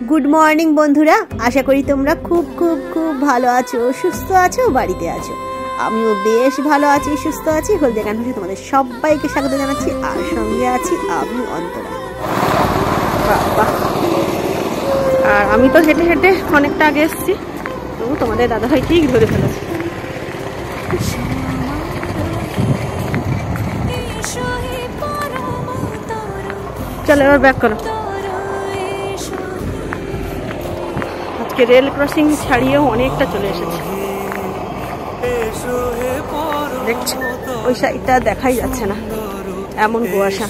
Good morning বন্ধুরা, আশা করি তোমরা খুব খুব খুব ভালো আছো, সুস্থ আছো, বাড়িতে আছো। আমিও বেশ ভালো আছি, সুস্থ আছি। হলদিয়া ক্যানভাসে তোমাদের সবাইকে স্বাগত জানাচ্ছি, আর সঙ্গে আছি আমি অন্তরা। আর আমি তো হেঁটে হেঁটে অনেকটা আগে এসেছি, তো তোমাদের দাদাভাই ঠিক ধরে ফেলেছে। চলো এবার ব্যাক করো। আজকে রেল ক্রসিং ছাড়িয়েও অনেকটা চলে এসেছে, দেখছি ওই সাইডটা দেখাই যাচ্ছে না, এমন কুয়াশা।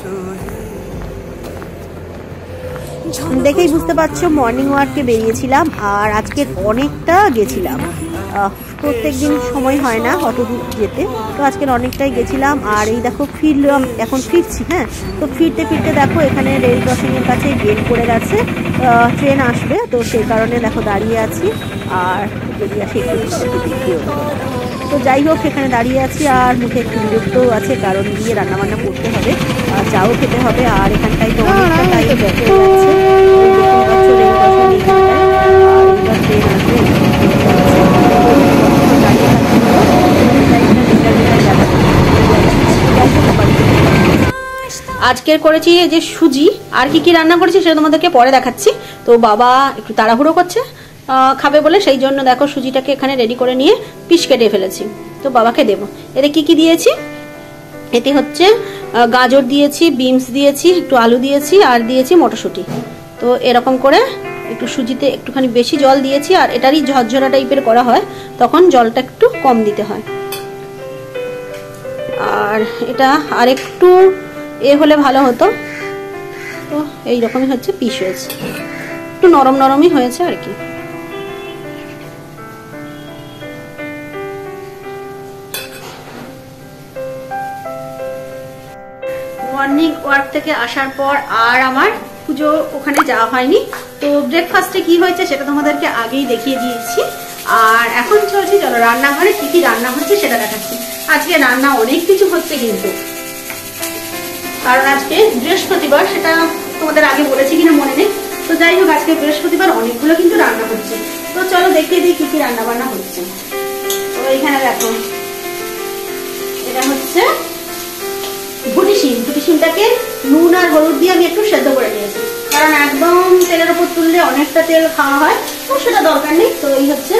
দেখেই বুঝতে পারছো মর্নিং ওয়ার্কে বেরিয়েছিলাম, আর আজকে অনেকটা গেছিলাম। প্রত্যেক দিন সময় হয় না অত দূর যেতে, তো আজকের অনেকটাই গেছিলাম। আর এই দেখো ফিরলাম, এখন ফিরছি। হ্যাঁ, তো ফিরতে ফিরতে দেখো এখানে রেল ক্রসিংয়ের কাছে গেট পড়ে গেছে, ট্রেন আসবে, তো সেই কারণে দেখো দাঁড়িয়ে আছি। আর যদি আসে একটু দেখিও। তো যাই হোক, এখানে দাঁড়িয়ে আছি আর মুখে একটু বিরক্তও আছে, কারণ গিয়ে রান্নাবান্না করতে হবে, চাও খেতে হবে। আর এখানটাই তো অনেকটা টাইম ব্যাক হয়ে যাচ্ছে। আজকের করেছি যে সুজি, আর কি কি রান্না করেছি সেটা তোমাদেরকে পরে দেখাচ্ছি। তো বাবা একটু তাড়াহুড়ো করছে খাবে বলে, সেই জন্য দেখো সুজিটাকে এখানে রেডি করে নিয়ে পিস কেটে ফেলেছি, তো বাবাকে দেবো। এতে কি কি দিয়েছি, এতে হচ্ছে গাজর দিয়েছি, বিনস দিয়েছি, একটু আলু দিয়েছি, আর দিয়েছি মটরশুঁটি। তো এরকম করে একটু সুজিতে একটুখানি বেশি জল দিয়েছি, আর এটারই ঝরঝরা টাইপের করা হয়, তখন জলটা একটু কম দিতে হয়। আর এটা আর একটু হলে ভালো হতো। তো এইরকমই হচ্ছে পিস হয়েছে, একটু নরম নরমই হয়েছে আর কি। মর্নিং ওয়ার্ক থেকে আসার পর আর আমার পুজো ওখানে যাওয়া হয়নি। তো ব্রেকফাস্টে কি হয়েছে সেটা তোমাদেরকে আগেই দেখিয়ে দিয়েছি। আর এখন চলছি, চলো রান্নাঘরে কি কি রান্না হচ্ছে সেটা দেখাচ্ছি। আজকে রান্না অনেক কিছু হচ্ছে কিন্তু, কারণ আজকে বৃহস্পতিবার, সেটা তোমাদের আগে বলেছি কিনা মনে নেই। তো যাই হোক, আজকে বৃহস্পতিবার অনেকগুলো কিন্তু রান্না হচ্ছে। তো চলো দেখিয়ে দিই কি কি রান্না বান্না হচ্ছে। তো এখানে দেখো, এটা হচ্ছে ভুটি শিম। ভুটি শিমটাকে নুন আর হলুদ দিয়ে আমি একটু সেদ্ধ করে নিয়েছি, কারণ একদম তেলের উপর তুললে অনেকটা তেল খাওয়া হয়, তো সেটা দরকার নেই। তো এই হচ্ছে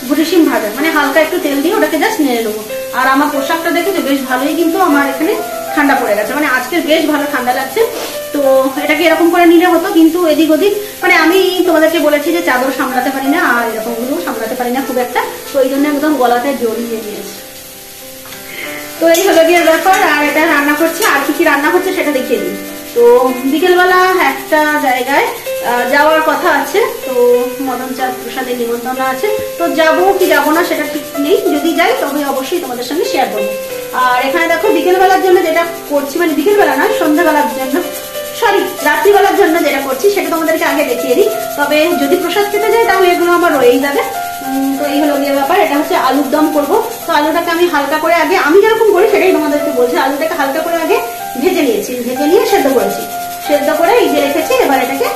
ভুটি শিম ভাজা, মানে হালকা একটু তেল দিয়ে ওটাকে জাস্ট নেড়ে নেবো। আর আমার পোশাকটা দেখেছো বেশ ভালোই, কিন্তু আমার এখানে ঠান্ডা পড়ে গেছে, মানে আজকের বেশ ভালো ঠান্ডা লাগছে। তো এটাকে এরকম করে নিলে হতো, কিন্তু এদিক ওদিক, মানে আমি তোমাদেরকে বলেছি যে চাদর সামলাতে পারি না, আর এরকম গুলো সামলাতে পারি না খুব একটা, তো এই জন্য একদম গলাতে জড়িয়ে দিয়েছি। তো এই হলো গিয়ে ব্যাপার। আর এটা রান্না করছি, আর কি কি রান্না হচ্ছে সেটা দেখিয়ে দিই। তো বিকেলবেলা একটা জায়গায় যাওয়ার কথা আছে, তো মদন চাঁদ প্রসাদের নিমন্ত্রণ আছে। তো যাবো কি যাবো না সেটা ঠিক নেই, যদি যাই তবে অবশ্যই তোমাদের সঙ্গে শেয়ার করবো। আর এখানে দেখো বিকেলবেলার জন্য যেটা করছি, মানে বিকেলবেলা নয়, সন্ধ্যাবেলার জন্য, সরি রাত্রিবেলার জন্য যেটা করছি সেটা তোমাদেরকে আগে দেখিয়ে দিই। তবে যদি প্রসাদ খেতে যাই তাহলে এগুলো আমার রয়েই যাবে। তো এই হলো গিয়ে ব্যাপার। এটা হচ্ছে আলুর দম করবো। তো আলুটাকে আমি হালকা করে আগে, আমি যেরকম করি সেটাই তোমাদেরকে বলছি, আলুটাকে হালকা করে আগে ভেজে নিয়েছি, ভেজে নিয়ে সেদ্ধ করেছি, সেদ্ধ করে এই যে রেখেছি। এবার এটাকে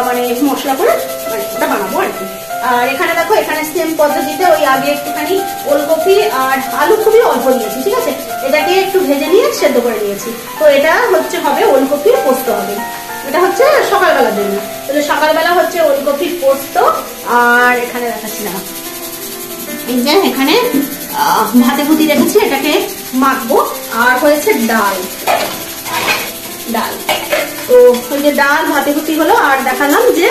মানে মশলা করে মানে ওটা বানাবো আর কি। আর এখানে দেখো, এখানে সেম পদ্ধতিতে ওই আগে একটুখানি ওলকপি আর আলু খুবই অল্প নিয়েছি, ঠিক আছে, এটাকে একটু ভেজে নিয়ে সেদ্ধ করে নিয়েছি। তো এটা হচ্ছে হবে ওলকপির পোস্ত হবে, এটা হচ্ছে সকালবেলার জন্য। তাহলে সকালবেলা হচ্ছে ওলকপির পোস্ত। আর এখানে দেখাচ্ছি না, এই যে এখানে ভাতে ভুতি রেখেছি, এটাকে মাখবো। আর হয়েছে ডাল, ডাল। তো ওই যে ডাল ভাতে ভুতি হলো, আর দেখালাম যে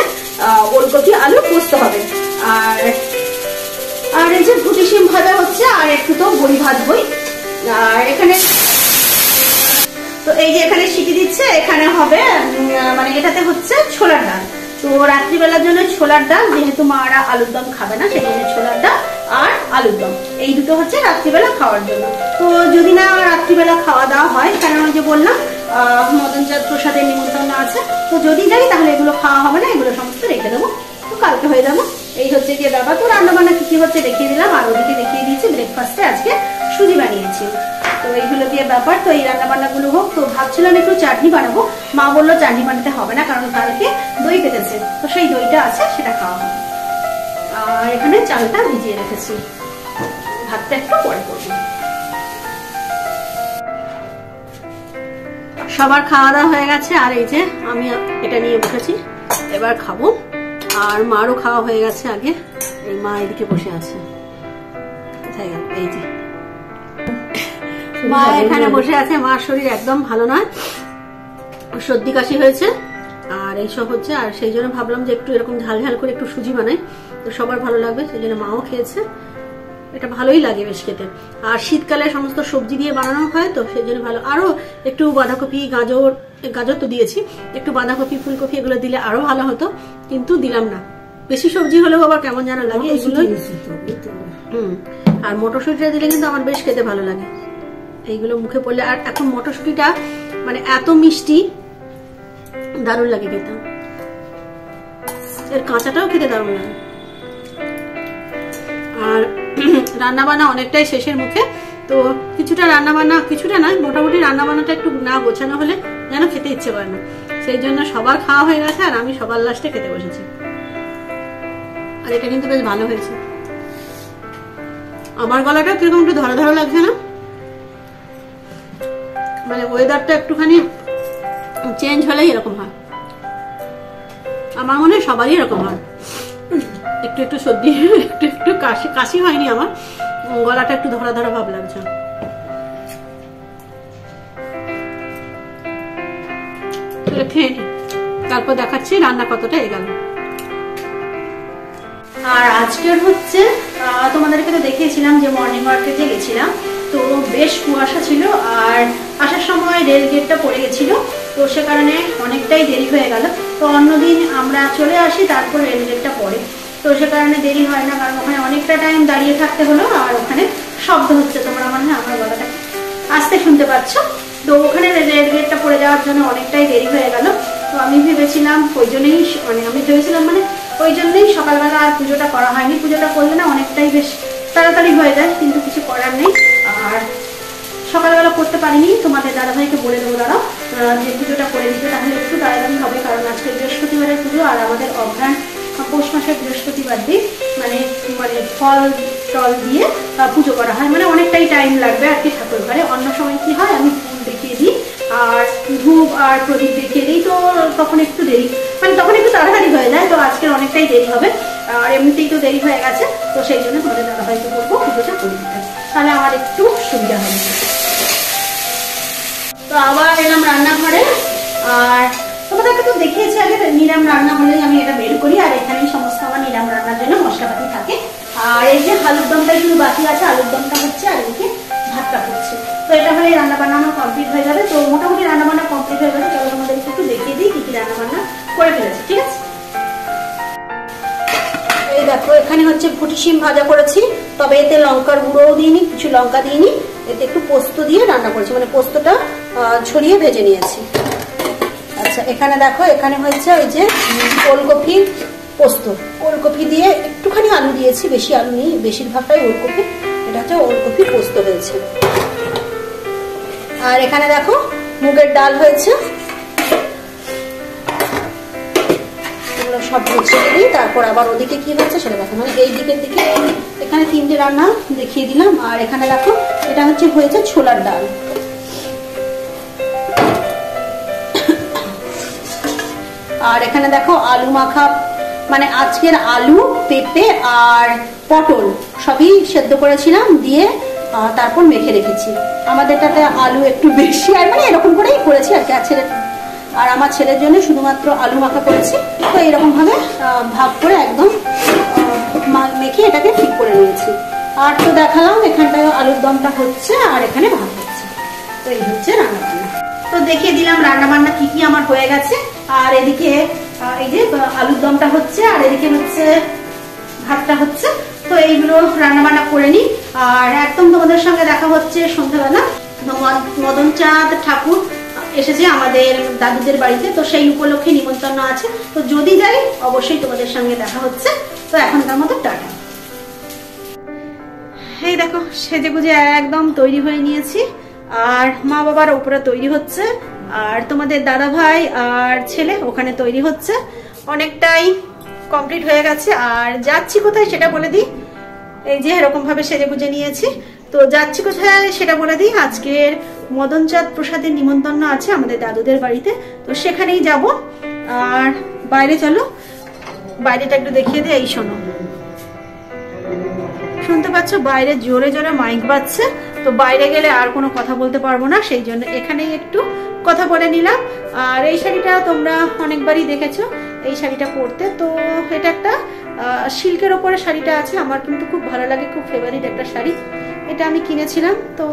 ওলকপি আলু পোস্ত হবে। আর আর এই যে ভুটি শিম ভাজা হচ্ছে, আর একটু তো বড়ি ভাজবই। আর এখানে তো এই যে এখানে সিটি দিচ্ছে, এখানে হবে মানে এটাতে হচ্ছে ছোলার ডাল। তো রাত্রিবেলার জন্য ছোলার ডাল, যেহেতু মারা আলুর দম খাবে না, সেই জন্য ছোলার ডাল আর আলুর দম এই দুটো হচ্ছে রাত্রিবেলা খাওয়ার জন্য। তো যদি না রাত্রিবেলা খাওয়া দাওয়া হয়, কারণ ওই যে বললাম মদন চাঁদ প্রসাদের নিমন্ত্রণ আছে, তো যদি যাই তাহলে এগুলো খাওয়া হবে না, এগুলো সমস্ত রেখে দেবো, তো কালকে হয়ে যাবো। এই হচ্ছে যে ব্যাপার। তো রান্না বান্না কি কি হচ্ছে দেখিয়ে দিলাম, আর ওদিকে দেখিয়ে দিয়েছি ব্রেকফাস্টে আজকে সুজি বানিয়েছি। তো তো এইগুলো দিয়ে ব্যাপার। তো এই রান্না বান্নাগুলো হোক। তো ভাবছিলাম একটু চাটনি বানাবো, মা বললো চাটনি বানাতে হবে না, কারণ কালকে দই পেতেছে, তো সেই দইটা আছে, সেটা খাওয়া হবে। আর এখানে চালটা ভিজিয়ে রেখেছি, ভাতটা একটু পরে করবো। সবার খাওয়া দাওয়া হয়ে গেছে, আর এই যে আমি এটা নিয়ে বসেছি, এবার খাবো। আর মারও খাওয়া হয়ে গেছে আগে, এই মা এদিকে বসে আছে, কোথায় গেল, এই যে মা এখানে বসে আছে। মার শরীর একদম ভালো নয়, সর্দি কাশি হয়েছে আর এইসব হচ্ছে, আর সেই জন্য ভাবলাম যে একটু এরকম ঝাল ঝাল করে একটু সুজি বানাই, তো সবার ভালো লাগবে, সেই জন্য মাও খেয়েছে। এটা ভালোই লাগে বেশ খেতে, আর শীতকালে সমস্ত সবজি দিয়ে বানানো হয়, তো সেই জন্য ভালো। আরো একটু বাঁধাকপি, গাজর তো দিয়েছি, একটু বাঁধাকপি, ফুলকপি এগুলো দিলে আরো ভালো হতো, কিন্তু দিলাম না। বেশি সবজি হলেও আবার কেমন যেন লাগে এগুলো। আর মটরশুঁটিটা দিলে কিন্তু আমার বেশ খেতে ভালো লাগে, এইগুলো মুখে পড়লে। আর এখন মটরশুঁটিটা মানে এত মিষ্টি, দারুণ লাগে খেতে, এর কাঁচাটাও খেতে দারুণ লাগে। আর রান্না বান্না অনেকটাই শেষের মুখে, তো কিছুটা রান্না বান্না, কিছুটা না, মোটামুটি রান্না বান্নাটা একটু না গোছানো হলে যেন খেতে ইচ্ছে করে না, সেই জন্য সবার খাওয়া হয়ে গেছে, আর আমি সবার লাস্টে খেতে বসেছি। আর এটা কিন্তু বেশ ভালো হয়েছে। আমার গলাটা কিরকম একটু ধরা ধরা লাগছে না, মানে ওয়েদারটা একটুখানি চেঞ্জ হলেই এরকম হয়, আমার মনে হয় সবারই এরকম হয়, একটু একটু সর্দি, একটু একটু কাশি হয়নি, আমার গলাটা একটু ধরা ধরা ভাব লাগছে। খেয়ে নি, তারপর দেখাচ্ছি রান্না কতটা এগোলো। আর আজকের হচ্ছে তোমাদেরকে তো দেখিয়েছিলাম যে মর্নিং ওয়ার্কে যে গেছিলাম, তো বেশ কুয়াশা ছিল, আর আসার সময় রেল গেটটা পড়ে গেছিল, তো সে কারণে অনেকটাই দেরি হয়ে গেল। তো অন্যদিন আমরা চলে আসি, তারপর রেল গেটটা পড়ে, তো সে কারণে দেরি হয় না, কারণ ওখানে অনেকটা টাইম দাঁড়িয়ে থাকতে হলো। আর ওখানে শব্দ হচ্ছে, তোমরা মনে হয় আমার গলাটা আস্তে শুনতে পাচ্ছ। তো ওখানে রেল গেটটা পড়ে যাওয়ার জন্য অনেকটাই দেরি হয়ে গেল। তো আমি ভেবেছিলাম ওই জন্যই, মানে ওই জন্যই সকালবেলা আর পুজোটা করা হয়নি। পুজোটা করলে না অনেকটাই বেশ তাড়াতাড়ি হয়ে যায়, কিন্তু কিছু করার নেই। আর সকালবেলা করতে পারিনি, তোমাদের দাদাভাইকে বলে দেবো দাঁড়াও যে পুজোটা করে দিতে, তাহলে একটু তাড়াতাড়ি হবে, কারণ আজকে বৃহস্পতিবারের পুজো, আর আমাদের অঘ্রাণ পৌষ মাসের বৃহস্পতিবার দিন মানে ফল টল দিয়ে পুজো করা হয়, মানে অনেকটাই টাইম লাগবে আর কি ঠাকুর ঘরে। অন্য সময় কি হয়, আমি ফুল দেখিয়ে দিই আর ধূপ আর প্রদীপ দেখিয়ে দিই, তো তখন একটু দেরি, মানে তখন একটু তাড়াতাড়ি হয়ে যায়। তো আজকের অনেকটাই দেরি হবে, আর এমনিতেই তো দেরি হয়ে গেছে, তো সেই জন্য তোমাদের দাদাভাইকে বলবো পুজোটা করে দিতে, তাহলে আমার একটু সুবিধা হবে। তো আবার এলাম রান্নাঘরে, আর তোমাদেরকে তো দেখিয়েছি আগে, নিরাম রান্না হলেই আমি এটা বের করি, আর এখানেই সমস্ত আমার নিরাম রান্নার জন্য মশলাপাতি থাকে। আর এই যে আলুর দমটা শুধু বাকি আছে, আলুর দমটা হচ্ছে, আর এদিকে ভাতটা হচ্ছে। তো এটা হলে রান্না বান্না আমার কমপ্লিট হয়ে যাবে। তো মোটামুটি রান্না বান্না কমপ্লিট হয়ে যাবে, চলো তোমাদেরকে একটু দেখিয়ে দিই কি কি রান্না বান্না করে ফেলেছি, ঠিক আছে? এই দেখো, এখানে হচ্ছে ফুটি শিম ভাজা করেছি, তবে এতে লঙ্কার গুঁড়োও দিইনি, কিছু লঙ্কা দিইনি, এতে একটু পোস্ত দিয়ে রান্না করেছি, মানে পোস্তটা ছড়িয়ে ভেজে নিয়েছি। আচ্ছা, এখানে দেখো, এখানে হচ্ছে ওই যে ওলকপি পোস্ত, ওলকপি দিয়ে একটুখানি আলু দিয়েছি, বেশি আলু নেই, বেশিরভাগটাই ওলকপি, এটা হচ্ছে ওলকপি পোস্ত হয়েছে। আর এখানে দেখো মুগের ডাল হয়েছে, এগুলো সব গুছিয়ে দিই, তারপর আবার ওদিকে কি হচ্ছে সেটা দেখো, মানে এই দিকের দিকে এখানে তিনটে রান্না দেখিয়ে দিলাম। আর এখানে দেখো এটা হয়েছে ছোলার ডাল। আর এখানে দেখো আলু মাখা, মানে আজকের আলু, পেঁপে আর পটল সবই সেদ্ধ করেছিলাম, দিয়ে তারপর মেখে রেখেছি। আমাদেরটাতে আলু একটু বেশি, আর মানে এরকম করেই করেছি আর কি। আর আমার ছেলের জন্য শুধুমাত্র আলু মাখা করেছি। তো এরকম ভাবে ভাগ করে একদম মেখে এটাকে ঠিক করে নিয়েছি। আর তো দেখালাম এখানটায় আলুর দমটা হচ্ছে, আর এখানে ভাত হচ্ছে। তো এই হচ্ছে রান্না বান্না। তো দেখিয়ে দিলাম রান্না বান্না কি কি আমার হয়ে গেছে। আর এদিকে এই যে আলুর দমটা হচ্ছে, আর এদিকে হচ্ছে ভাতটা হচ্ছে। তো এইগুলো রান্না বান্না করে নি। আর একদম তোমাদের সঙ্গে দেখা হচ্ছে সন্ধ্যাবেলা। মদন চাঁদ ঠাকুর এসেছে আমাদের দাদুদের বাড়িতে, তো সেই উপলক্ষে নিমন্ত্রণ আছে। তো যদি যাই অবশ্যই তোমাদের সঙ্গে দেখা হচ্ছে। তো এখনকার মতো টাটা। এই দেখো সেজে গুজে একদম তৈরি হয়ে নিয়েছি। আর মা বাবার উপরে তৈরি হচ্ছে, আর তোমাদের দাদা ভাই আর ছেলে ওখানে তৈরি হচ্ছে। অনেকটাই কমপ্লিট হয়ে গেছে। আর যাচ্ছি কোথায় সেটা বলে দিই। এই যে এরকম ভাবে সেজে গুজে নিয়েছি। তো যাচ্ছি কোথায় সেটা বলে দিই। আজকের মদনচাঁদ প্রসাদের নিমন্ত্রণ আছে আমাদের দাদুদের বাড়িতে, তো সেখানেই যাব। আর বাইরে চলো, বাইরেটা একটু দেখিয়ে দিই। এই শোনো, শুনতে পাচ্ছ বাইরে জোরে জোরে মাইক বাজছে। তো বাইরে গেলে আর কোনো কথা বলতে পারবো না, সেই জন্য এখানেই একটু কথা বলে নিলাম। আর এই শাড়িটা তোমরা অনেকবারই দেখেছো এই শাড়িটা পরতে। তো এটা একটা সিল্কের ওপরে শাড়িটা আছে, আমার কিন্তু খুব ভালো লাগে, খুব ফেভারিট একটা শাড়ি। এটা আমি কিনেছিলাম, তো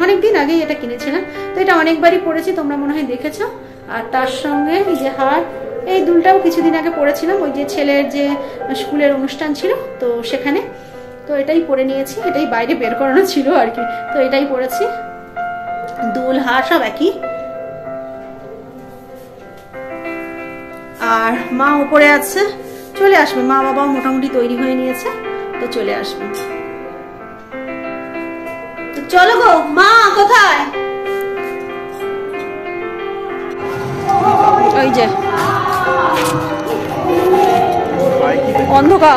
অনেকদিন আগেই এটা কিনেছিলাম। তো এটা অনেকবারই পরেছি, তোমরা মনে হয় দেখেছো। আর তার সঙ্গে এই যে হার, এই দুলটাও কিছুদিন আগে পরেছিলাম, ওই যে ছেলের যে স্কুলের অনুষ্ঠান ছিল তো সেখানে। তো এটাই পরে নিয়েছি, এটাই বাইরে বের করানো ছিল আর কি, তো এটাই পরেছি। দুল হার সব একই। আর মা উপরে আছে, চলে আসবে। মা বাবাও মোটামুটি তৈরি হয়ে নিয়েছে, তো চলে আসবে। তো চলো গো। মা কোথায়? ওই যে অন্ধকার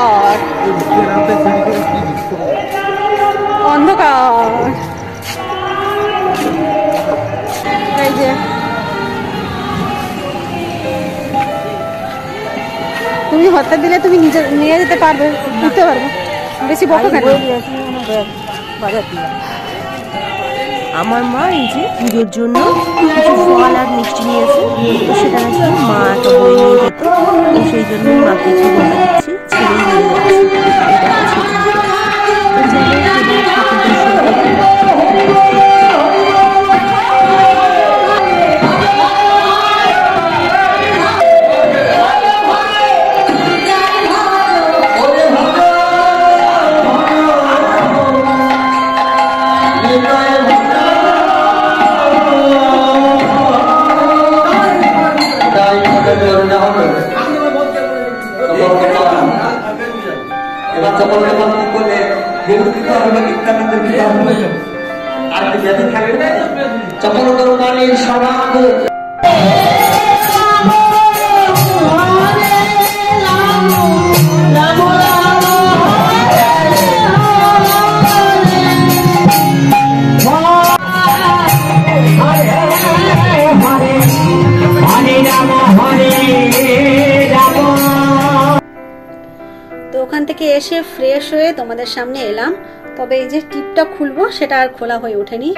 অন্ধকার। এই যে তুমি হঠাৎ দিলে তুমি নিজে নিয়ে যেতে পারবে, উঠতে পারবে, বেশি বকো কেন? আমার মা এই যে পুজোর জন্য কিছু ফল আর মিষ্টি নিয়েছে, তো সেটা নাকি মা একটা বই নিয়ে যেত, তো সেই জন্য মাকে কিছু বলে দিচ্ছি, ছেলেই নিয়ে যাচ্ছে। ওখান থেকে এসে ফ্রেশ হয়ে তোমাদের সামনে এলাম। তবে এই যে টিপটা খুলবো সেটা আর খোলা হয়ে ওঠেনি,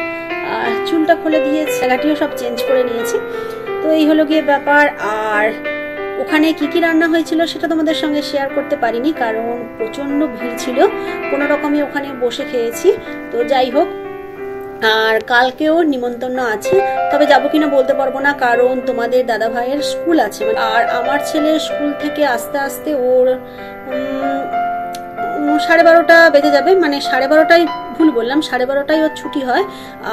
আর চুলটা খুলে দিয়ে জায়গাটিও সব চেঞ্জ করে নিয়েছি। তো এই হলো গিয়ে ব্যাপার। আর ওখানে কি কি রান্না হয়েছিল সেটা তোমাদের সঙ্গে শেয়ার করতে পারিনি, কারণ প্রচন্ড ভিড় ছিল, কোনো রকমে ওখানে বসে খেয়েছি। তো যাই হোক, আর কালকেও নিমন্ত্রণ আছে, তবে যাবো কিনা বলতে পারবো না, কারণ তোমাদের দাদা ভাইয়ের স্কুল আছে। আর আমার ছেলে স্কুল থেকে আস্তে আস্তে ওর 12:30 বেজে যাবে, মানে 12:30 ভুল বললাম, 12:30 ওর ছুটি হয়,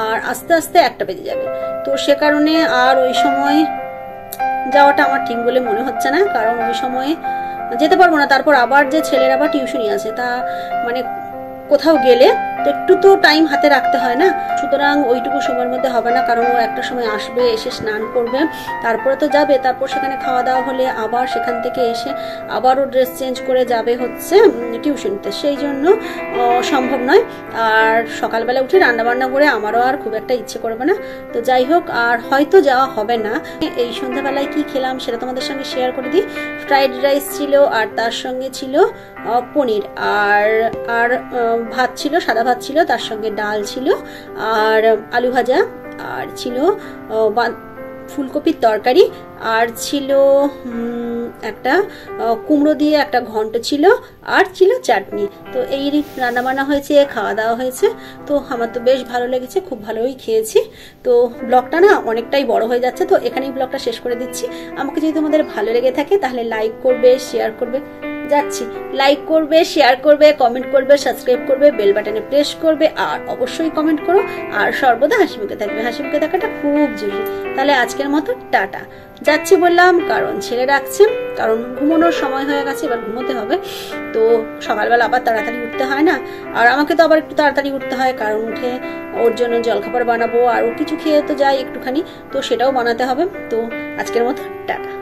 আর আস্তে আস্তে 1টা বেজে যাবে। তো সে কারণে আর ওই সময় যাওয়াটা আমার ঠিক বলে মনে হচ্ছে না, কারণ ওই সময় যেতে পারবো না। তারপর আবার যে ছেলের আবার টিউশনই আছে, তা মানে কোথাও গেলে একটু তো টাইম হাতে রাখতে হয় না, সুতরাং ওইটুকু সময়ের মধ্যে হবে না, কারণ ও একটা সময় আসবে, এসে স্নান করবে, তারপরে তো যাবে, তারপর সেখানে খাওয়া দাওয়া হলে আবার সেখান থেকে এসে আবারও ড্রেস চেঞ্জ করে যাবে হচ্ছে টিউশনতে, সেই জন্য সম্ভব নয়। আর সকালবেলা উঠে রান্না বান্না করে আমারও আর খুব একটা ইচ্ছে করবে না। তো যাই হোক, আর হয়তো যাওয়া হবে না। এই সন্ধ্যাবেলায় কি খেলাম সেটা তোমাদের সঙ্গে শেয়ার করে দিই। ফ্রাইড রাইস ছিল, আর তার সঙ্গে ছিল পনির, আর ভাত ছিল, সাদা ভাত ছিল, তার সঙ্গে ডাল ছিল, আর আলু ভাজা, আর ছিল ফুলকপির তরকারি, আর ছিল একটা কুমড়ো দিয়ে একটা ঘন্ট ছিল, আর ছিল চাটনি। তো এই রান্না বান্না হয়েছে, খাওয়া দাওয়া হয়েছে। তো আমার তো বেশ ভালো লেগেছে, খুব ভালোই খেয়েছি। তো ব্লগটা না অনেকটাই বড় হয়ে যাচ্ছে, তো এখানেই ব্লগটা শেষ করে দিচ্ছি। আমাকে যদি তোমাদের ভালো লেগে থাকে তাহলে লাইক করবে, শেয়ার করবে। যাচ্ছি। লাইক করবে, শেয়ার করবে, কমেন্ট করবে, সাবস্ক্রাইব করবে, বেল বাটনে প্রেস করবে, আর অবশ্যই কমেন্ট করো। আর সর্বদা হাসি মুখে থাকবে, হাসি মুখে থাকাটা খুব জরুরি। তাহলে আজকের মতো টাটা। যাচ্ছি বললাম কারণ ছেলে ডাকছে, কারণ ঘুমানোর সময় হয়ে গেছে, এবার ঘুমোতে হবে। তো সকালবেলা আবার তাড়াতাড়ি উঠতে হয় না, আর আমাকে তো আবার একটু তাড়াতাড়ি উঠতে হয়, কারণ উঠে ওর জন্য জলখাবার বানাবো, আর ও কিছু খেয়ে তো যায় একটুখানি, তো সেটাও বানাতে হবে। তো আজকের মতো টাটা।